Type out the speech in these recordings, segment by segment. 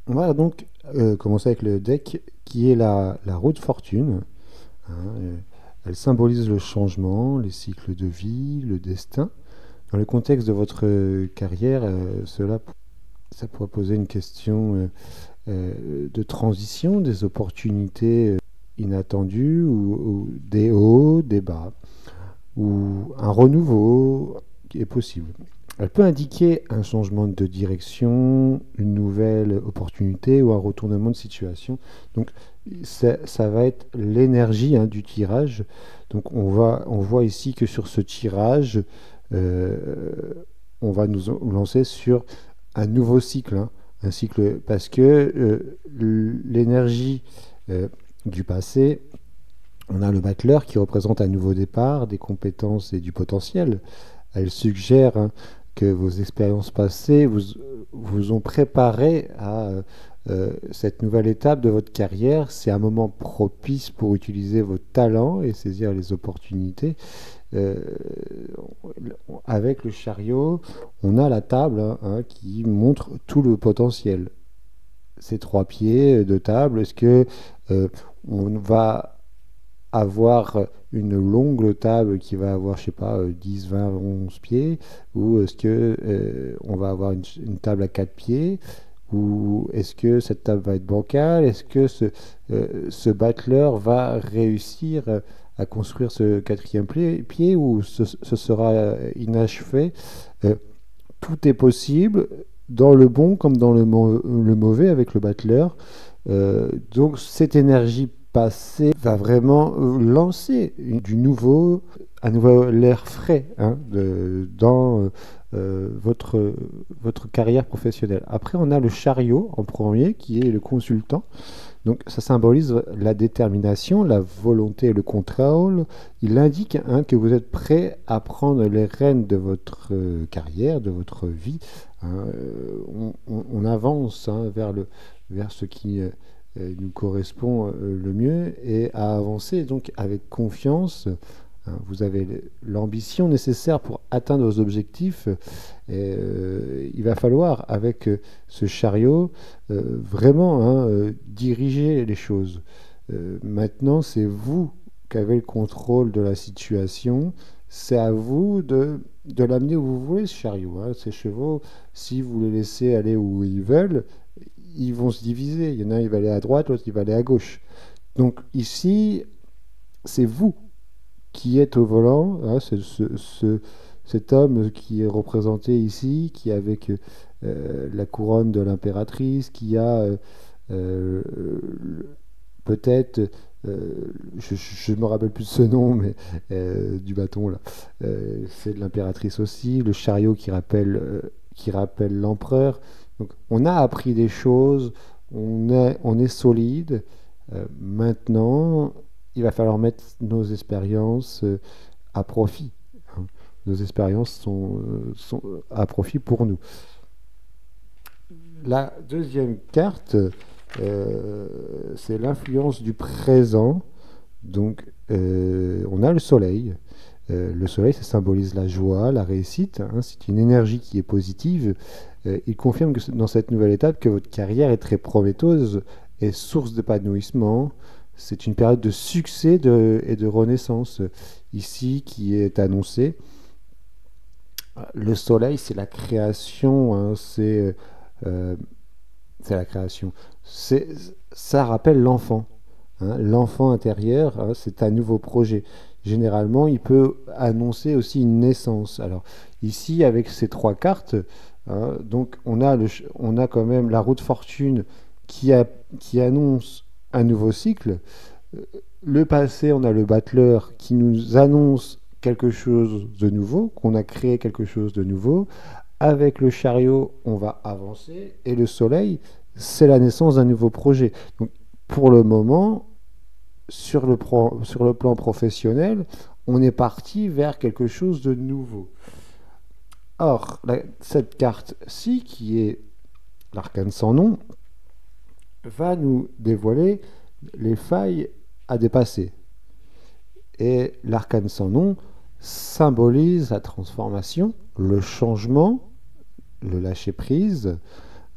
On va donc commencer avec le deck qui est la roue de fortune. Hein, elle symbolise le changement, les cycles de vie, le destin. Dans le contexte de votre carrière, ça pourrait poser une question de transition, des opportunités inattendues, ou des hauts, des bas, ou un renouveau qui est possible. Elle peut indiquer un changement de direction, une nouvelle opportunité ou un retournement de situation. Donc ça va être l'énergie, hein, du tirage. Donc on voit ici que sur ce tirage, euh, on va nous lancer sur un nouveau cycle, hein, un cycle parce que l'énergie euh, du passé, on a le battleur qui représente un nouveau départ, des compétences et du potentiel. Elle suggère, hein, que vos expériences passées vous ont préparé à cette nouvelle étape de votre carrière. C'est un moment propice pour utiliser vos talents et saisir les opportunités. Euh, avec le chariot, on a la table, hein, qui montre tout le potentiel. Ces trois pieds de table, est-ce que on va avoir une longue table qui va avoir, je sais pas, 10, 20, 11 pieds, ou est-ce que on va avoir une table à 4 pieds, ou est-ce que cette table va être bancale, est-ce que ce battleur va réussir à construire ce quatrième pied, ou ce sera inachevé. Euh, Tout est possible, dans le bon comme dans le mauvais avec le battleur. Donc cette énergie passée va vraiment lancer un nouveau air frais, hein, dans votre carrière professionnelle. Après, on a le chariot en premier, qui est le consultant. Donc ça symbolise la détermination, la volonté et le contrôle. Il indique, hein, que vous êtes prêt à prendre les rênes de votre carrière, de votre vie. Hein. On avance, hein, vers ce qui nous correspond le mieux, et à avancer donc avec confiance. Hein. Vous avez l'ambition nécessaire pour atteindre vos objectifs. Et il va falloir, avec ce chariot, vraiment, hein, diriger les choses. Maintenant, c'est vous qui avez le contrôle de la situation. C'est à vous de l'amener où vous voulez, ce chariot. Hein. Ces chevaux, si vous les laissez aller où ils veulent, ils vont se diviser. Il y en a un, il va aller à droite, l'autre, il va aller à gauche. Donc ici, c'est vous qui êtes au volant. Hein, cet homme qui est représenté ici, qui est avec la couronne de l'impératrice, qui a euh, peut-être, je ne me rappelle plus de ce nom, mais du bâton là, c'est de l'impératrice aussi, le chariot qui rappelle l'empereur. Donc on a appris des choses, on est solide. Maintenant, il va falloir mettre nos expériences à profit. Hein. Nos expériences sont à profit pour nous. La deuxième carte, c'est l'influence du présent. Donc, on a le soleil. Le soleil, ça symbolise la joie, la réussite. Hein. C'est une énergie qui est positive. Il confirme que dans cette nouvelle étape, que votre carrière est très prometteuse et source d'épanouissement. C'est une période de succès et de renaissance ici qui est annoncée. Le soleil, c'est la création, hein, euh, c'est la création. C'est, ça rappelle l'enfant. Hein. L'enfant intérieur, hein, c'est un nouveau projet. Généralement, il peut annoncer aussi une naissance. Alors, ici, avec ces trois cartes, hein, donc on a quand même la roue de fortune qui annonce un nouveau cycle. Le passé, on a le battleur qui nous annonce quelque chose de nouveau, qu'on a créé quelque chose de nouveau. Avec le chariot, on va avancer. Et le soleil, c'est la naissance d'un nouveau projet. Donc, pour le moment, sur le plan professionnel, on est parti vers quelque chose de nouveau. Or, cette carte-ci, qui est l'arcane sans nom, va nous dévoiler les failles à dépasser. Et l'arcane sans nom symbolise la transformation, le changement, le lâcher-prise.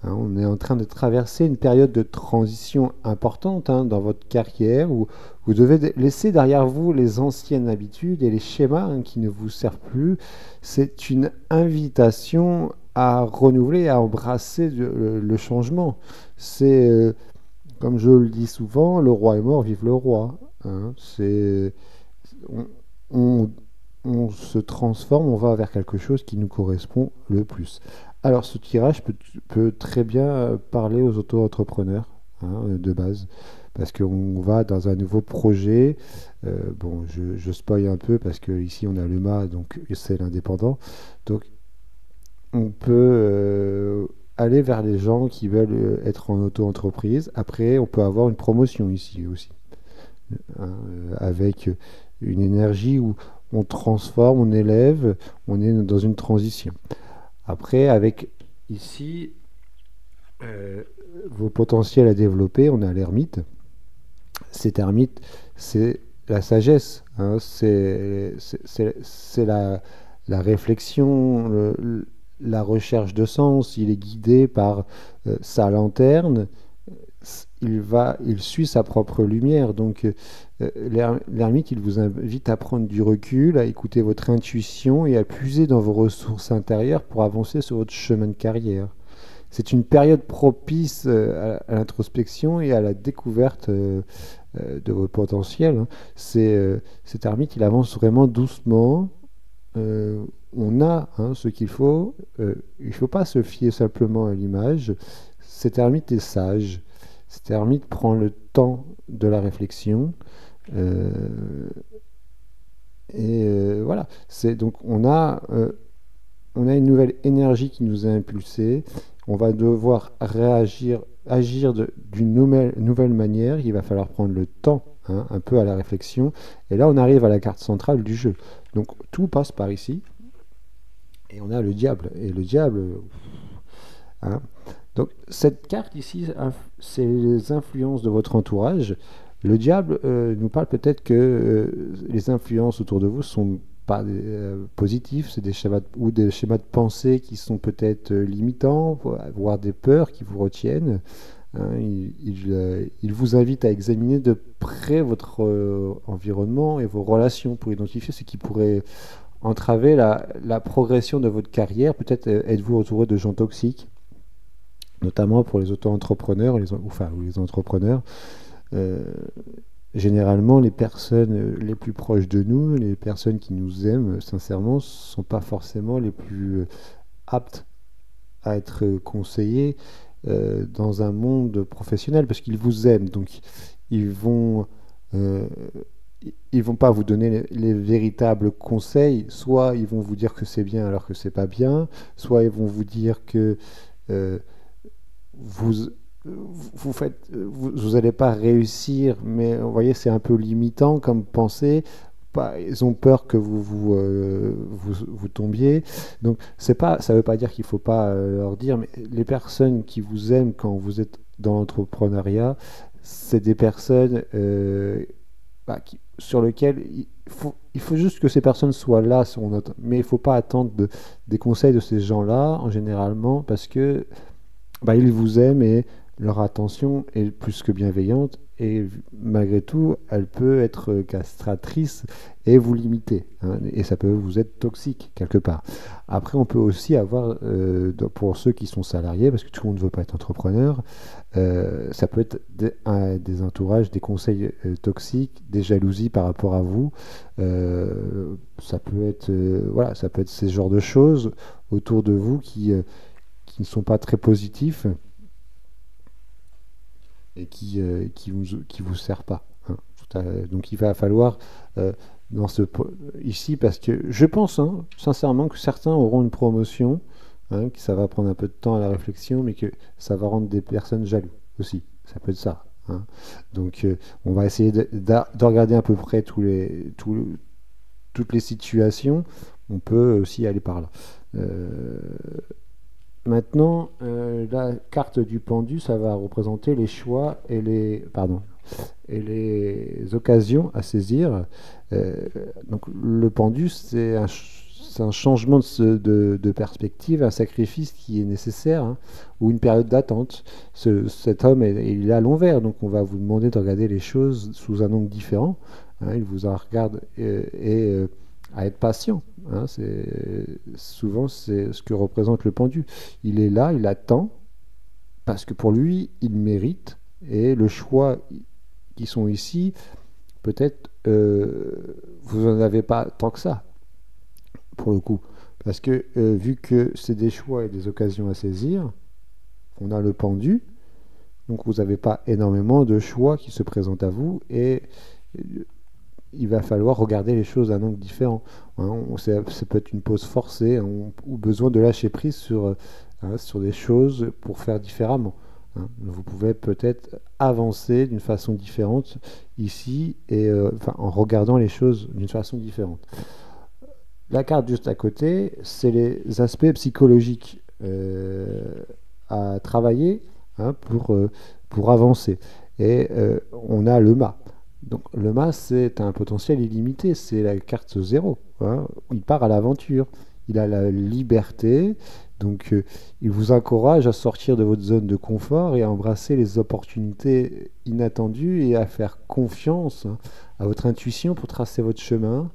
Hein, on est en train de traverser une période de transition importante hein, dans votre carrière où vous devez laisser derrière vous les anciennes habitudes et les schémas hein, qui ne vous servent plus. C'est une invitation à renouveler, à embrasser le changement. C'est, comme je le dis souvent, le roi est mort, vive le roi. Hein. On, on- on se transforme, on va vers quelque chose qui nous correspond le plus. Alors, ce tirage peut très bien parler aux auto-entrepreneurs hein, de base, parce qu'on va dans un nouveau projet. Bon, je spoil un peu parce que ici on a le mât, donc c'est l'indépendant. Donc, on peut aller vers les gens qui veulent être en auto-entreprise. Après, on peut avoir une promotion ici aussi, hein, avec une énergie où on transforme, on élève, on est dans une transition. Après, avec ici euh, vos potentiels à développer, on a l'ermite. Cet ermite, c'est la sagesse, hein, c'est la réflexion, la recherche de sens. Il est guidé par sa lanterne. Il suit sa propre lumière. Donc, l'ermite, il vous invite à prendre du recul, à écouter votre intuition et à puiser dans vos ressources intérieures pour avancer sur votre chemin de carrière. C'est une période propice à l'introspection et à la découverte de vos potentiels. Hein. Cet ermite, il avance vraiment doucement. Euh, on a hein, ce qu'il faut. Il ne faut pas se fier simplement à l'image. Cet ermite est sage. Cet ermite prend le temps de la réflexion. Euh, voilà. Donc on a une nouvelle énergie qui nous a impulsés. On va devoir agir d'une nouvelle manière. Il va falloir prendre le temps, hein, un peu à la réflexion. Et là, on arrive à la carte centrale du jeu. Donc, tout passe par ici. Et on a le diable. Et le diable, hein. Donc, cette carte ici, c'est les influences de votre entourage. Le diable nous parle peut-être que les influences autour de vous sont pas positifs, c'est des schémas ou des schémas de pensée qui sont peut-être limitants, voire des peurs qui vous retiennent. Hein. Il vous invite à examiner de près votre environnement et vos relations pour identifier ce qui pourrait entraver la progression de votre carrière. Peut-être êtes-vous entouré de gens toxiques, notamment pour les auto-entrepreneurs, ou les entrepreneurs. Euh, Généralement, les personnes les plus proches de nous, les personnes qui nous aiment sincèrement, ne sont pas forcément les plus aptes à être conseillées dans un monde professionnel parce qu'ils vous aiment. Donc, ils vont, euh, ils vont pas vous donner les véritables conseils. Soit ils vont vous dire que c'est bien alors que c'est pas bien, soit ils vont vous dire que euh, vous vous n'allez pas réussir, mais vous voyez, c'est un peu limitant comme pensée. Ils ont peur que vous tombiez. Donc, ça ne veut pas dire qu'il ne faut pas leur dire, mais les personnes qui vous aiment quand vous êtes dans l'entrepreneuriat, c'est des personnes sur lesquelles il faut juste que ces personnes soient là, mais il ne faut pas attendre des conseils de ces gens-là, en généralement, parce que ils vous aiment et leur attention est plus que bienveillante et malgré tout, elle peut être castratrice et vous limiter. Hein, et ça peut vous être toxique quelque part. Après, on peut aussi avoir, pour ceux qui sont salariés, parce que tout le monde ne veut pas être entrepreneur, ça peut être des entourages, des conseils toxiques, des jalousies par rapport à vous. Ça peut être, voilà, ça peut être ces genres de choses autour de vous qui ne sont pas très positifs et qui vous sert pas. Hein. Donc il va falloir euh, dans ici parce que je pense hein, sincèrement que certains auront une promotion, hein, que ça va prendre un peu de temps à la réflexion, mais que ça va rendre des personnes jaloux aussi. Ça peut être ça. Hein. Donc on va essayer de regarder à peu près toutes les situations. On peut aussi aller par là. Euh, Maintenant, la carte du pendu, ça va représenter les choix et les occasions à saisir. Euh, donc le pendu, c'est un changement de perspective, un sacrifice qui est nécessaire, hein, ou une période d'attente. Cet homme, il est à l'envers, donc on va vous demander de regarder les choses sous un angle différent. Hein, il vous en regarde à être patient. Hein, souvent, c'est ce que représente le pendu. Il est là, il attend, parce que pour lui, il mérite, et le choix qui sont ici, peut-être vous n'en avez pas tant que ça, pour le coup. Parce que vu que c'est des choix et des occasions à saisir, on a le pendu, donc vous n'avez pas énormément de choix qui se présentent à vous, et il va falloir regarder les choses d'un angle différent. Hein, ça peut être une pause forcée, hein, ou besoin de lâcher prise sur des choses pour faire différemment. Hein. Vous pouvez peut-être avancer d'une façon différente ici, et en regardant les choses d'une façon différente. La carte juste à côté, c'est les aspects psychologiques à travailler, hein, pour avancer. Et on a le mât. Donc le mât, c'est un potentiel illimité, c'est la carte 0. Hein. Il part à l'aventure, il a la liberté, donc il vous encourage à sortir de votre zone de confort et à embrasser les opportunités inattendues et à faire confiance, hein, à votre intuition pour tracer votre chemin.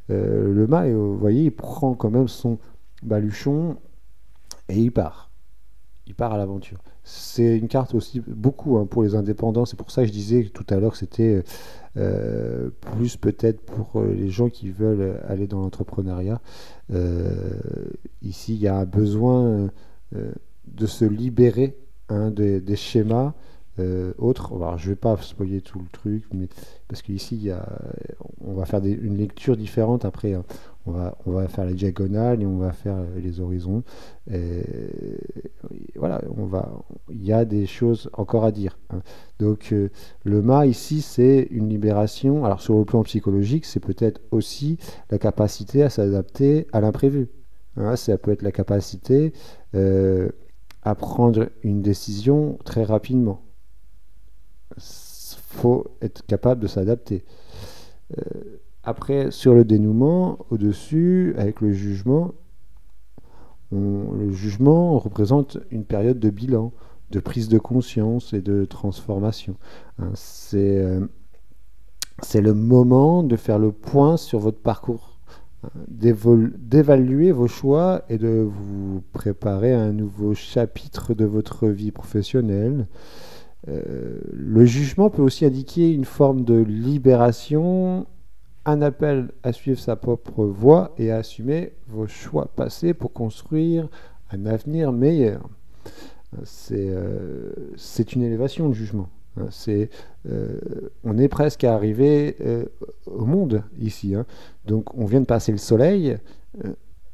Le mât, vous voyez, il prend quand même son baluchon et il part. Il part à l'aventure. C'est une carte aussi beaucoup, hein, pour les indépendants. C'est pour ça que je disais tout à l'heure que c'était plus peut-être pour les gens qui veulent aller dans l'entrepreneuriat. Ici, il y a un besoin de se libérer, hein, des schémas autres. Alors, je ne vais pas spoiler tout le truc, mais parce qu'ici, on va faire une lecture différente après. Hein. On va faire les diagonales et on va faire les horizons. Et voilà, il y a des choses encore à dire. Hein. Donc, le mât ici, c'est une libération. Alors, sur le plan psychologique, c'est peut-être aussi la capacité à s'adapter à l'imprévu. Hein, ça peut être la capacité à prendre une décision très rapidement. Faut être capable de s'adapter. Après, sur le dénouement, au-dessus, avec le jugement représente une période de bilan, de prise de conscience et de transformation. Hein, c'est le moment de faire le point sur votre parcours, hein, d'évaluer vos choix et de vous préparer à un nouveau chapitre de votre vie professionnelle. Le jugement peut aussi indiquer une forme de libération, un appel à suivre sa propre voie et à assumer vos choix passés pour construire un avenir meilleur. C'est une élévation, le jugement. On est presque arrivé au monde ici. Hein. Donc on vient de passer le soleil,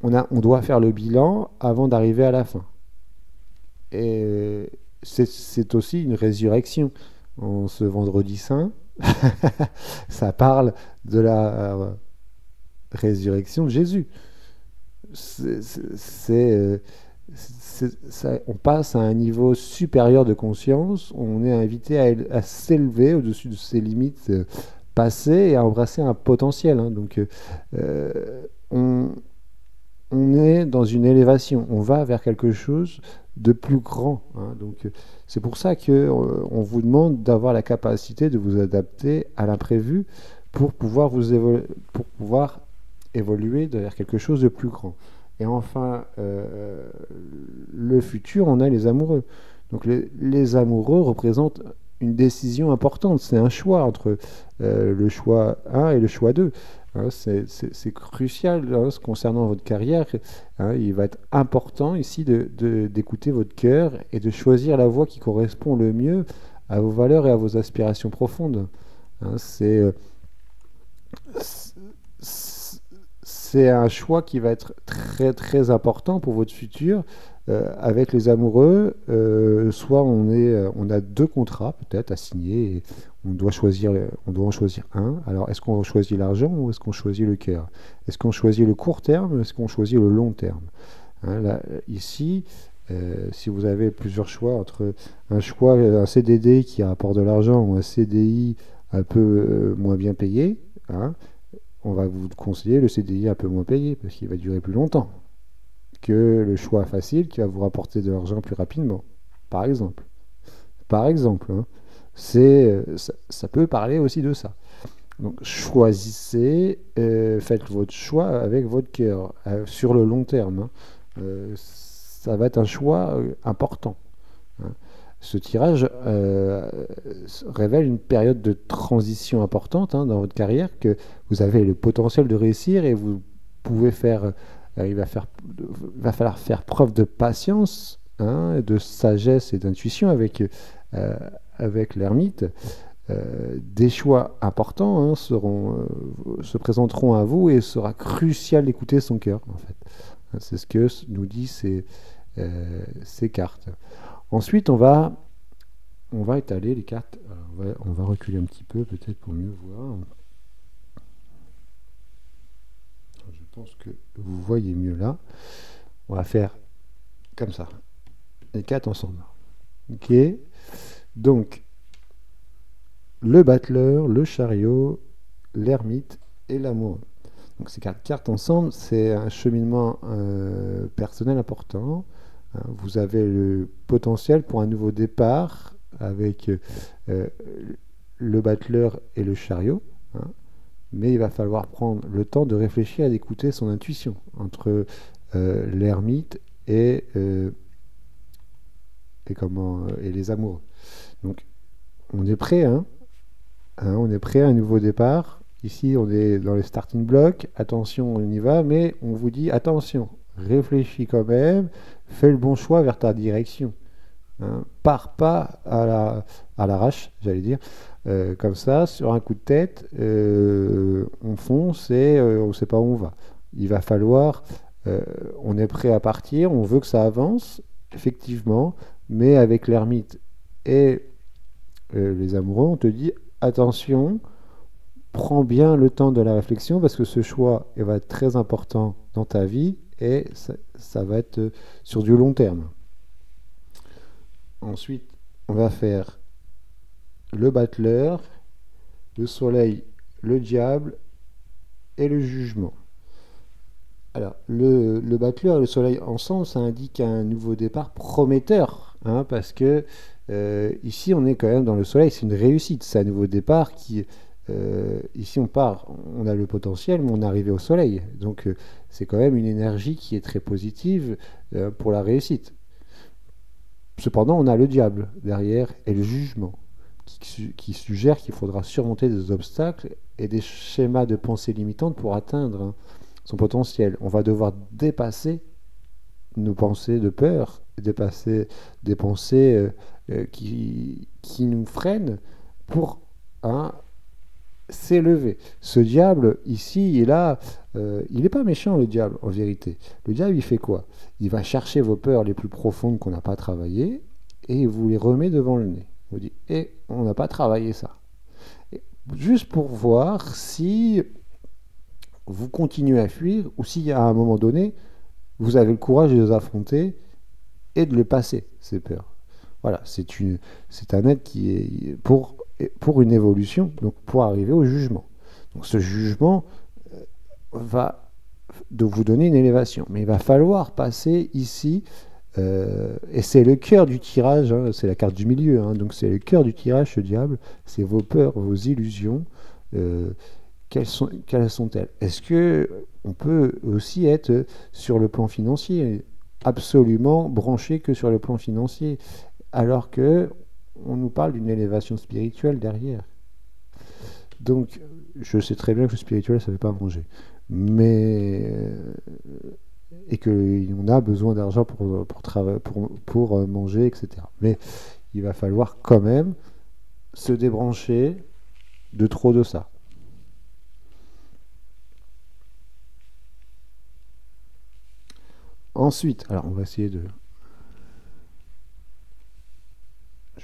on doit faire le bilan avant d'arriver à la fin. Et c'est aussi une résurrection. En ce vendredi saint, ça parle de la résurrection de Jésus. On passe à un niveau supérieur de conscience, on est invité à s'élever au-dessus de ses limites passées et à embrasser un potentiel. Hein. Donc on est dans une élévation, on va vers quelque chose de plus grand. Hein. Donc c'est pour ça qu'on vous demande d'avoir la capacité de vous adapter à l'imprévu pour pouvoir évoluer vers quelque chose de plus grand. Et enfin, le futur, on a les amoureux. Donc les amoureux représentent une décision importante. C'est un choix entre le choix 1 et le choix 2. Hein, c'est crucial, hein, concernant votre carrière. Hein, il va être important ici d'écouter votre cœur et de choisir la voie qui correspond le mieux à vos valeurs et à vos aspirations profondes. Hein, c'est un choix qui va être très très important pour votre futur. Avec les amoureux, soit on a 2 contrats peut-être à signer et on doit en choisir un. Alors est-ce qu'on choisit l'argent ou est-ce qu'on choisit le cœur? Est-ce qu'on choisit le court terme ou est-ce qu'on choisit le long terme? Hein, là, ici, si vous avez plusieurs choix entre un CDD qui rapporte de l'argent ou un CDI un peu moins bien payé, hein, on va vous conseiller le CDI un peu moins payé, parce qu'il va durer plus longtemps que le choix facile qui va vous rapporter de l'argent plus rapidement, par exemple. Par exemple, hein. Ça peut parler aussi de ça. Donc choisissez, faites votre choix avec votre cœur, sur le long terme, hein. Ça va être un choix important, hein. Ce tirage révèle une période de transition importante, hein, dans votre carrière, que vous avez le potentiel de réussir et vous pouvez faire, va falloir faire preuve de patience, hein, de sagesse et d'intuition euh, avec l'ermite. Des choix importants, hein, se présenteront à vous et il sera crucial d'écouter son cœur, en fait. C'est ce que nous disent ces cartes. Ensuite, on va étaler les cartes. Alors, on va reculer un petit peu, peut-être pour mieux voir. Je pense que vous voyez mieux là. On va faire comme ça. Les quatre ensemble. Ok. Donc, le battleur, le chariot, l'ermite et l'amoureux. Donc ces quatre cartes ensemble, c'est un cheminement personnel important. Vous avez le potentiel pour un nouveau départ avec le battleur et le chariot, hein. Mais il va falloir prendre le temps de réfléchir et d'écouter son intuition entre l'ermite et les amoureux. Donc on est prêt, hein. On est prêt à un nouveau départ. Ici, on est dans les starting blocks. Attention, on y va, mais on vous dit attention, réfléchis quand même, fais le bon choix vers ta direction, hein. Pars pas à l'arrache, j'allais dire, comme ça, sur un coup de tête, on fonce et on ne sait pas où on va. Il va falloir, on est prêt à partir, on veut que ça avance, effectivement, mais avec l'ermite et les amoureux, on te dit attention, prends bien le temps de la réflexion parce que ce choix va être très important dans ta vie et ça va être sur du long terme. Ensuite, on va faire le battleur, le soleil, le diable et le jugement. Alors, le battleur et le soleil ensemble, ça indique un nouveau départ prometteur, hein, parce que ici, on est quand même dans le soleil, c'est une réussite, c'est un nouveau départ qui... ici, on a le potentiel, mais on est arrivé au soleil. Donc, c'est quand même une énergie qui est très positive pour la réussite. Cependant, on a le diable derrière et le jugement qui suggère qu'il faudra surmonter des obstacles et des schémas de pensée limitantes pour atteindre, hein, son potentiel. On va devoir dépasser nos pensées de peur, dépasser des pensées qui nous freinent pour, hein, s'élever. Ce diable, ici, il n'est pas méchant, le diable, en vérité. Le diable, il fait quoi? Il va chercher vos peurs les plus profondes qu'on n'a pas travaillées et il vous les remet devant le nez. Il vous dit, on n'a pas travaillé ça. Et juste pour voir si vous continuez à fuir ou si à un moment donné, vous avez le courage de les affronter et de les passer, ces peurs. Voilà, c'est un aide qui est pour une évolution, donc pour arriver au jugement. Donc ce jugement va de vous donner une élévation, mais il va falloir passer ici, et c'est le cœur du tirage, hein, c'est la carte du milieu, hein, donc c'est le cœur du tirage, ce diable, c'est vos peurs, vos illusions. Quelles sont-elles? Est-ce que on peut aussi être sur le plan financier, absolument branché que sur le plan financier, alors que on nous parle d'une élévation spirituelle derrière? Donc, je sais très bien que le spirituel, ça ne fait pas manger, mais et qu'on a besoin d'argent pour manger, etc. Mais il va falloir quand même se débrancher de trop de ça. Ensuite, alors on va essayer de...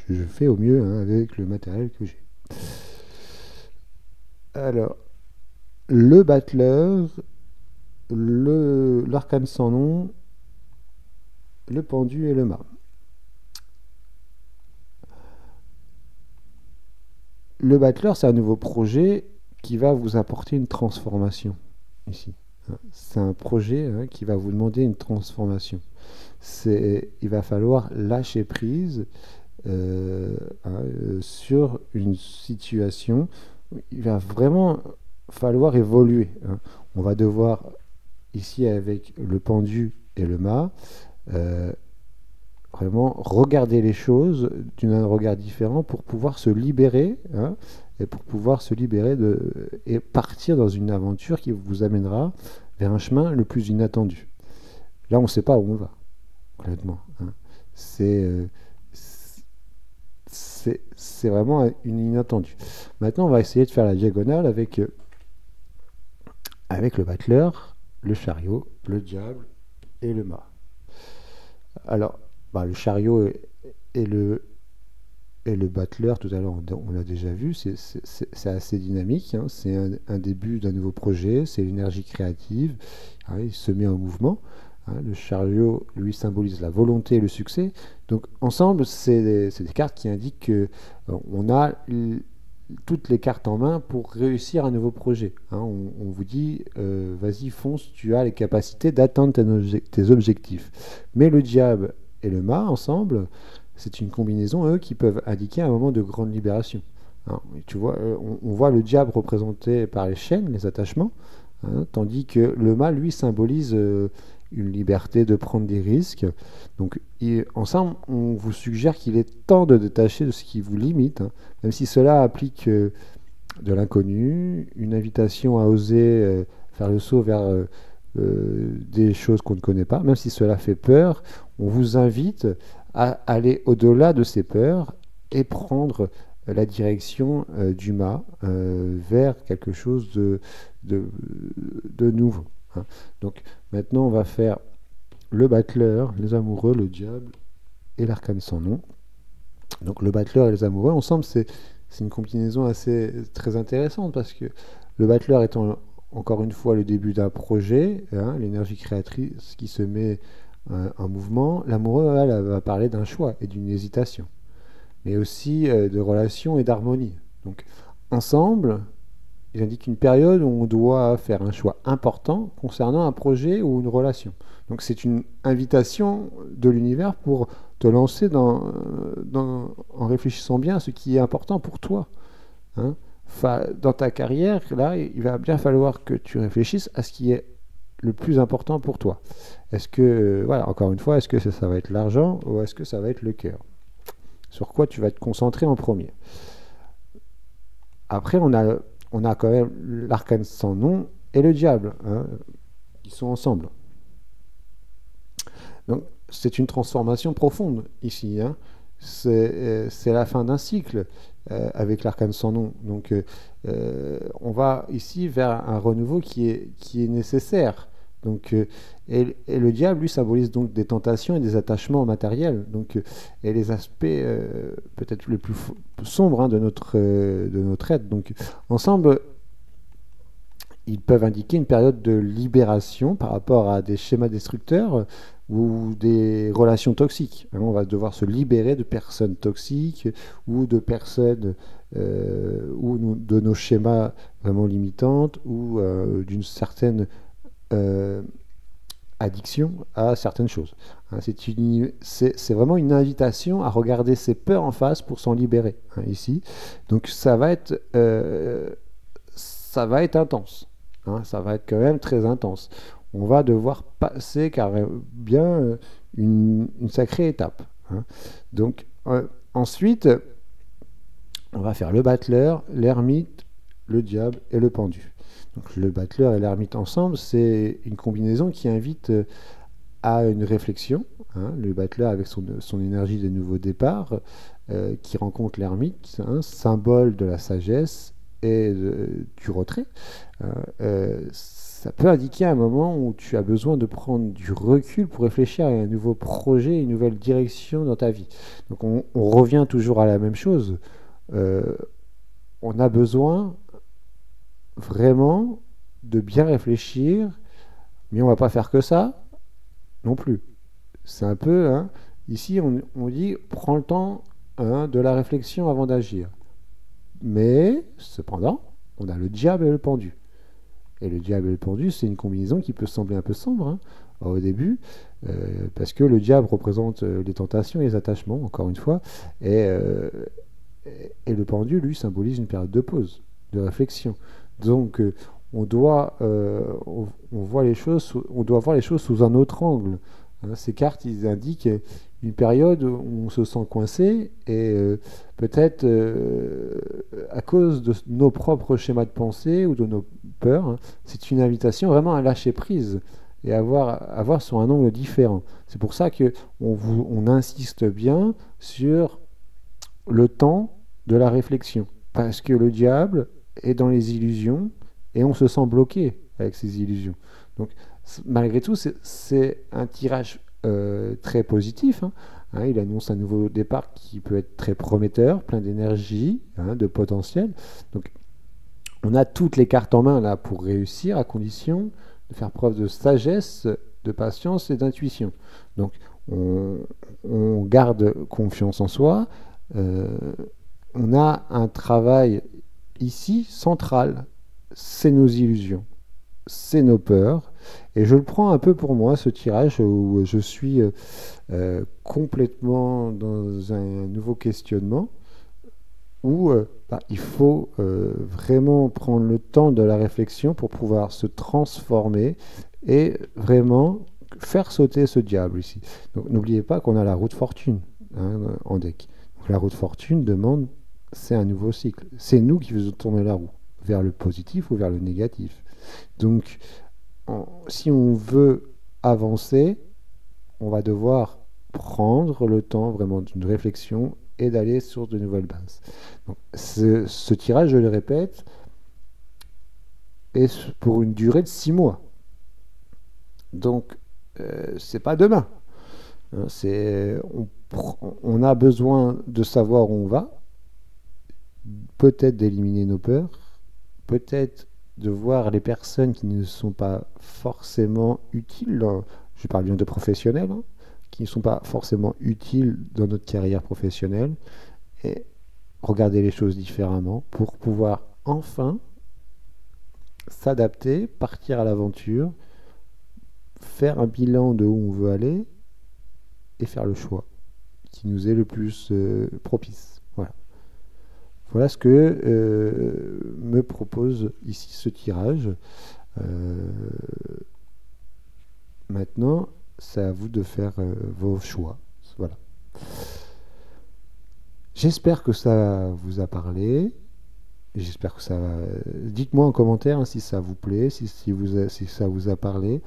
Je fais au mieux, hein, avec le matériel que j'ai. Alors, le battleur, l'arcane sans nom, le pendu et le mât. Le battleur, c'est un nouveau projet qui va vous apporter une transformation ici. C'est un projet qui va vous demander une transformation. Il va falloir lâcher prise sur une situation. Il va vraiment falloir évoluer. On va devoir, ici avec le pendu et le mât, vraiment regarder les choses d'un regard différent pour pouvoir se libérer, et pour pouvoir se libérer et partir dans une aventure qui vous amènera vers un chemin le plus inattendu. Là, on ne sait pas où on va, honnêtement. C'est vraiment une inattendue. Maintenant, on va essayer de faire la diagonale avec le battleur, le chariot, le diable et le mât. Alors, le chariot et le battleur, tout à l'heure, on l'a déjà vu, c'est assez dynamique. C'est un début d'un nouveau projet, c'est l'énergie créative. Il se met en mouvement. Le chariot, lui, symbolise la volonté et le succès. Donc, ensemble, c'est des cartes qui indiquent qu'on a toutes les cartes en main pour réussir un nouveau projet. On vous dit, vas-y, fonce, tu as les capacités d'atteindre tes objectifs. Mais le diable et le mât, ensemble, c'est une combinaison, eux, qui peuvent indiquer un moment de grande libération. Tu vois, on voit le diable représenté par les chaînes, les attachements, tandis que le mât, lui, symbolise une liberté de prendre des risques. Donc, ensemble, on vous suggère qu'il est temps de détacher de ce qui vous limite, même si cela implique de l'inconnu, une invitation à oser faire le saut vers des choses qu'on ne connaît pas, même si cela fait peur. On vous invite à aller au-delà de ces peurs et prendre la direction du mât vers quelque chose de nouveau. Donc maintenant on va faire le battleur, les amoureux, le diable et l'arcane sans nom. Donc le battleur et les amoureux ensemble, c'est une combinaison très intéressante, parce que le battleur étant encore une fois le début d'un projet, l'énergie créatrice qui se met en mouvement. L'amoureux, elle va parler d'un choix et d'une hésitation, mais aussi de relations et d'harmonie. Donc ensemble, il indique une période où on doit faire un choix important concernant un projet ou une relation. Donc c'est une invitation de l'univers pour te lancer en réfléchissant bien à ce qui est important pour toi. Dans ta carrière, là, il va bien falloir que tu réfléchisses à ce qui est le plus important pour toi. Est-ce que, voilà, encore une fois, est-ce que ça va être l'argent ou est-ce que ça va être le cœur? Sur quoi tu vas te concentrer en premier? Après, on a quand même l'arcane sans nom et le diable, qui sont ensemble. Donc, c'est une transformation profonde ici. C'est la fin d'un cycle avec l'arcane sans nom. Donc, on va ici vers un renouveau qui est nécessaire. Donc, et le diable, lui, symbolise donc des tentations et des attachements matériels. Donc, et les aspects peut-être les plus sombres de notre être. Donc, ensemble, ils peuvent indiquer une période de libération par rapport à des schémas destructeurs ou des relations toxiques. On va devoir se libérer de personnes toxiques ou de personnes ou de nos schémas vraiment limitantes ou d'une certaine addiction à certaines choses. C'est vraiment une invitation à regarder ses peurs en face pour s'en libérer, ici. Donc ça va être intense. Ça va être quand même très intense. On va devoir passer bien une sacrée étape. Donc ensuite, on va faire le battleur, l'ermite, le diable et le pendu. Donc le battleur et l'ermite ensemble, c'est une combinaison qui invite à une réflexion. Le battleur avec son énergie de nouveau départ, qui rencontre l'ermite, symbole de la sagesse et du retrait. Ça peut indiquer un moment où tu as besoin de prendre du recul pour réfléchir à un nouveau projet, une nouvelle direction dans ta vie. Donc on revient toujours à la même chose. On a besoin vraiment de bien réfléchir, mais on va pas faire que ça non plus. C'est un peu, ici on dit prends le temps de la réflexion avant d'agir. Mais cependant, On a le diable et le pendu. Et le diable et le pendu, c'est une combinaison qui peut sembler un peu sombre, hein, au début, parce que le diable représente les tentations et les attachements, encore une fois, et, euh, et le pendu, lui, symbolise une période de pause, de réflexion. Donc, on voit les choses, on doit voir les choses sous un autre angle. Hein. Ces cartes, ils indiquent une période où on se sent coincé et peut-être à cause de nos propres schémas de pensée ou de nos peurs, hein, c'est une invitation vraiment à lâcher prise et à voir sur un angle différent. C'est pour ça que on insiste bien sur le temps de la réflexion. Parce que le diable est dans les illusions et on se sent bloqué avec ces illusions. Donc, malgré tout, c'est un tirage très positif. Hein. Hein, il annonce un nouveau départ qui peut être très prometteur, plein d'énergie, hein, de potentiel. Donc, on a toutes les cartes en main là pour réussir, à condition de faire preuve de sagesse, de patience et d'intuition. Donc, on, on garde confiance en soi. Euh, on a un travail ici central. C'est nos illusions, c'est nos peurs. Et je le prends un peu pour moi, ce tirage, où je suis complètement dans un nouveau questionnement, où il faut vraiment prendre le temps de la réflexion pour pouvoir se transformer et vraiment faire sauter ce diable ici. Donc n'oubliez pas qu'on a la roue de fortune, hein, en deck. Donc, la roue de fortune demande, c'est un nouveau cycle. C'est nous qui faisons tourner la roue, vers le positif ou vers le négatif. Donc si on veut avancer, on va devoir prendre le temps vraiment d'une réflexion et d'aller sur de nouvelles bases. Donc, ce tirage, je le répète, est pour une durée de 6 mois. Donc, c'est pas demain. Hein, on a besoin de savoir où on va, peut-être d'éliminer nos peurs, peut-être de voir les personnes qui ne sont pas forcément utiles, je parle bien de professionnels, hein, qui ne sont pas forcément utiles dans notre carrière professionnelle, et regarder les choses différemment pour pouvoir enfin s'adapter, partir à l'aventure, faire un bilan de où on veut aller et faire le choix qui nous est le plus propice. Voilà. Voilà ce que me propose ici ce tirage. Euh, Maintenant, c'est à vous de faire vos choix. Voilà. J'espère que ça vous a parlé. J'espère que ça. Dites-moi en commentaire, hein, si ça vous plaît, si ça vous a parlé.